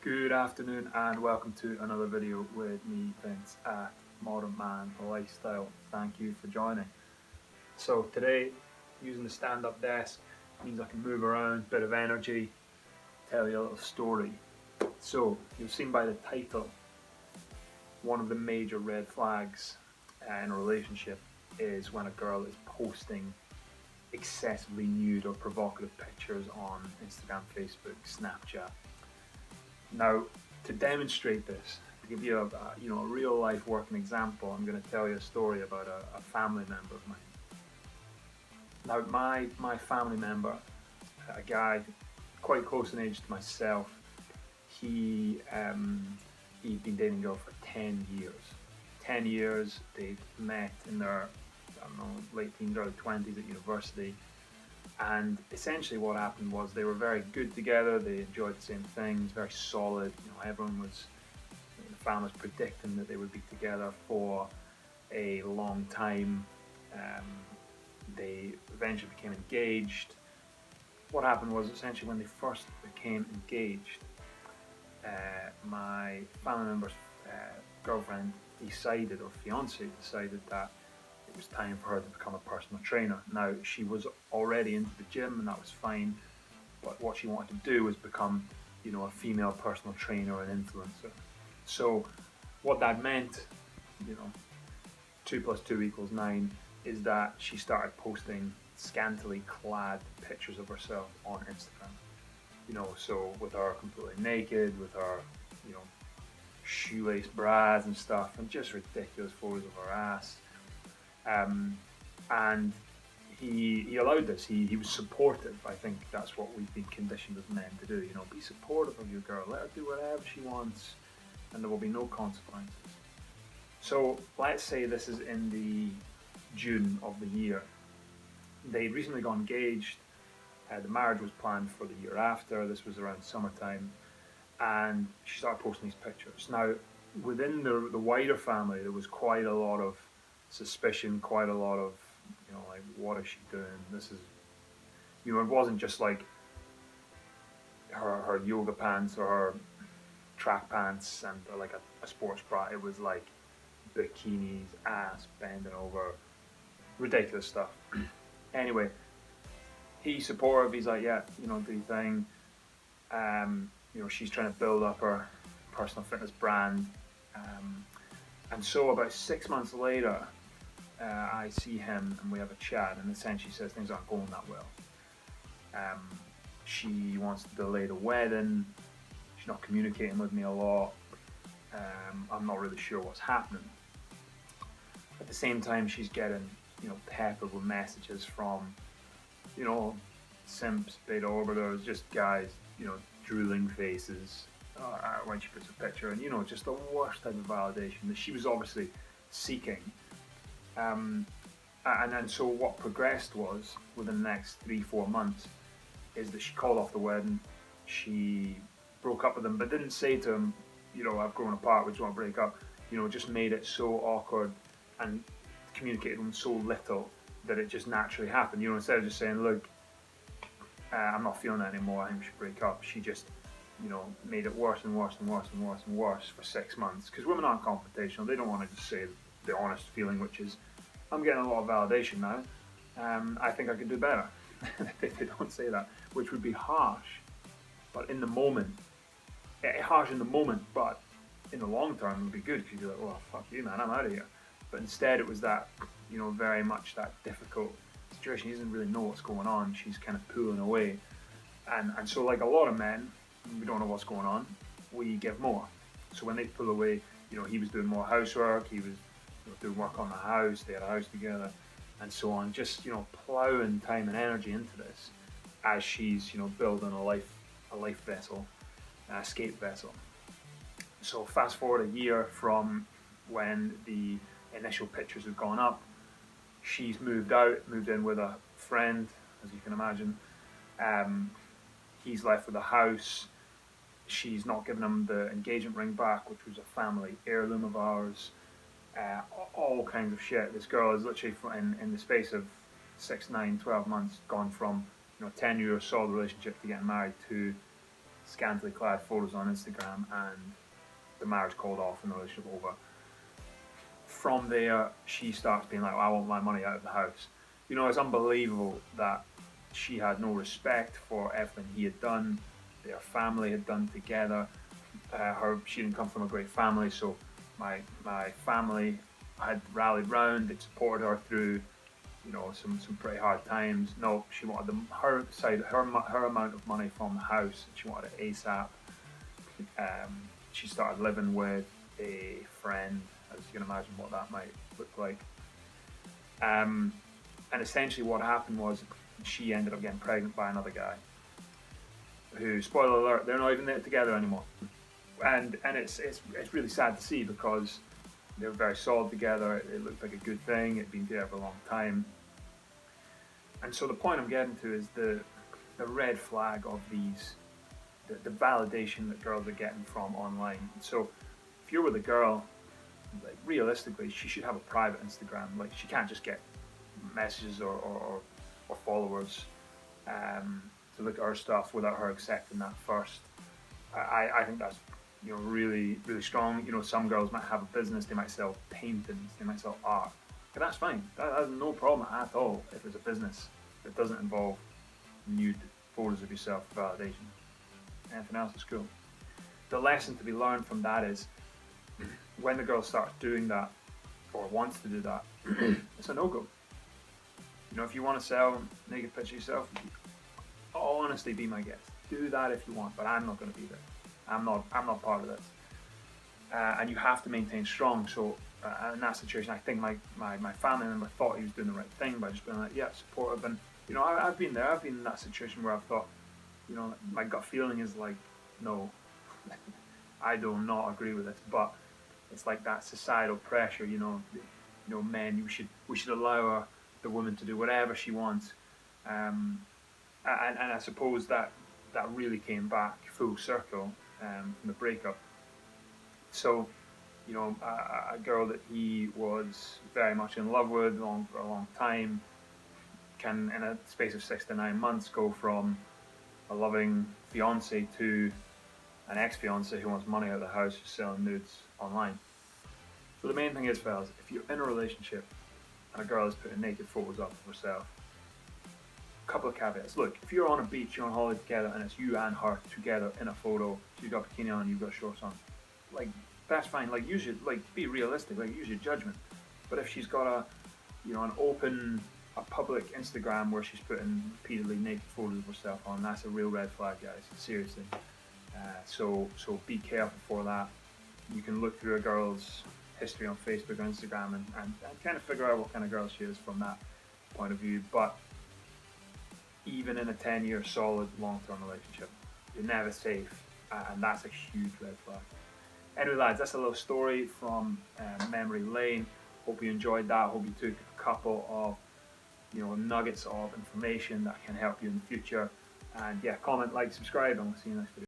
Good afternoon and welcome to another video with me, Vince, at Modern Man Lifestyle. Thank you for joining. So today, using the stand-up desk means I can move around, bit of energy, tell you a little story. So you've seen by the title, one of the major red flags in a relationship is when a girl is posting excessively nude or provocative pictures on Instagram, Facebook, Snapchat. Now, to demonstrate this, to give you a real life working example, I'm going to tell you a story about a family member of mine. Now, my family member, a guy quite close in age to myself, he'd been dating a girl for 10 years. 10 years, they'd met in their, late teens, early 20s at university. And essentially what happened was they were very good together, they enjoyed the same things, very solid. Everyone was, the family was predicting that they would be together for a long time. They eventually became engaged. What happened was essentially when they first became engaged, my family member's girlfriend decided, or fiance decided, that it was time for her to become a personal trainer. Now, she was already into the gym and that was fine, but what she wanted to do was become, a female personal trainer and influencer. So what that meant, 2 plus 2 equals 9, is that she started posting scantily clad pictures of herself on Instagram. So with her completely naked, with her, shoelace bras and stuff, and just ridiculous photos of her ass. And he allowed this. He was supportive. I think that's what we've been conditioned as men to do. Be supportive of your girl. Let her do whatever she wants, and there will be no consequences. So let's say this is in the June of the year. They recently got engaged. The marriage was planned for the year after. This was around summertime, and she started posting these pictures. Now, within the wider family, there was quite a lot of suspicion, quite a lot of, like, what is she doing? This is, it wasn't just like her yoga pants or her track pants and like a sports bra. It was like bikinis, ass bending over, ridiculous stuff. Anyway, he's supportive. He's like, yeah, do your thing. She's trying to build up her personal fitness brand. And so about 6 months later, I see him and we have a chat, and essentially says things aren't going that well. She wants to delay the wedding. She's not communicating with me a lot. I'm not really sure what's happening. At the same time, she's getting, peppered with messages from, simps, beta orbiters, just guys, drooling faces when she puts a picture, and just the worst type of validation that she was obviously seeking. And so what progressed was, within the next 3-4 months, is that she called off the wedding. She broke up with him, but didn't say to him, I've grown apart, we just want to break up. Just made it so awkward and communicated with him so little that it just naturally happened. Instead of just saying, look, I'm not feeling that anymore, I think we should break up, she just, made it worse and worse and worse and worse and worse for 6 months. Because women aren't confrontational. They don't want to just say the honest feeling, which is, I'm getting a lot of validation now. I think I could do better. They don't say that, which would be harsh. But in the moment, harsh in the moment, but in the long term, it would be good, because you're like, well, fuck you, man, I'm out of here. But instead, it was that, very much that difficult situation. She doesn't really know what's going on. She's kind of pulling away. And so, like a lot of men, we don't know what's going on, we give more. So when they pull away, he was doing more housework, he was doing work on the house, they had a house together, and so on, just plowing time and energy into this as she's building a life vessel, a escape vessel. So fast forward a year from when the initial pictures have gone up, she's moved in with a friend, as you can imagine. He's left with the house. She's not given him the engagement ring back, which was a family heirloom of ours. All kinds of shit. This girl is literally, in the space of 6, 9, 12 months, gone from 10-year solid relationship to getting married to scantily clad photos on Instagram, and the marriage called off and the relationship over. From there, she starts being like, well, I want my money out of the house. You know, it's unbelievable that she had no respect for everything he had done, their family had done together. She didn't come from a great family, so my family had rallied round, it supported her through, you know, some pretty hard times. No, she wanted her amount of money from the house. She wanted it ASAP. She started living with a friend, as you can imagine what that might look like. And essentially what happened was she ended up getting pregnant by another guy who, spoiler alert, they're not even together anymore. And it's really sad to see, because they were very solid together. It looked like a good thing. It'd been there for a long time. And so the point I'm getting to is the red flag of these, the validation that girls are getting from online. So if you're with a girl, like, realistically, she should have a private Instagram. Like, she can't just get messages or followers to look at her stuff without her accepting that first. I think that's, you know, really, really strong. You know, some girls might have a business, they might sell paintings, they might sell art, but that's fine. That's no problem at all if it's a business that doesn't involve nude photos of yourself for validation. Anything else is cool. The lesson to be learned from that is, when the girl starts doing that, or wants to do that, it's a no-go. You know, if you want to sell naked pictures of yourself, honestly, be my guest. Do that if you want, but I'm not going to be there. I'm not part of this. And you have to maintain strong. So in that situation, I think my family member thought he was doing the right thing by just being like, yeah, supportive. And, you know, I've been there. I've been in that situation where I've thought, you know, my gut feeling is like, no, I do not agree with this. But it's like that societal pressure, you know, men, we should allow the woman to do whatever she wants. And I suppose that really came back full circle from the breakup. So, you know, a girl that he was very much in love with for a long time can, in a space of 6 to 9 months, go from a loving fiance to an ex-fiance who wants money out of the house for selling nudes online. So the main thing is, fellas, if you're in a relationship and a girl is putting naked photos up of herself, a couple of caveats. Look, if you're on a beach, you're on holiday together, and it's you and her together in a photo, she's got a bikini on, you've got shorts on, like, that's fine. Like, be realistic. Like, use your judgment. But if she's got a public Instagram where she's putting repeatedly naked photos of herself on, that's a real red flag, guys. Seriously. So be careful for that. You can look through a girl's history on Facebook or Instagram and kind of figure out what kind of girl she is from that point of view. But even in a 10-year solid long-term relationship, you're never safe, and that's a huge red flag. Anyway, lads, that's a little story from memory lane. Hope you enjoyed that. Hope you took a couple of, you know, nuggets of information that can help you in the future. And yeah, comment, like, subscribe, and we'll see you next video.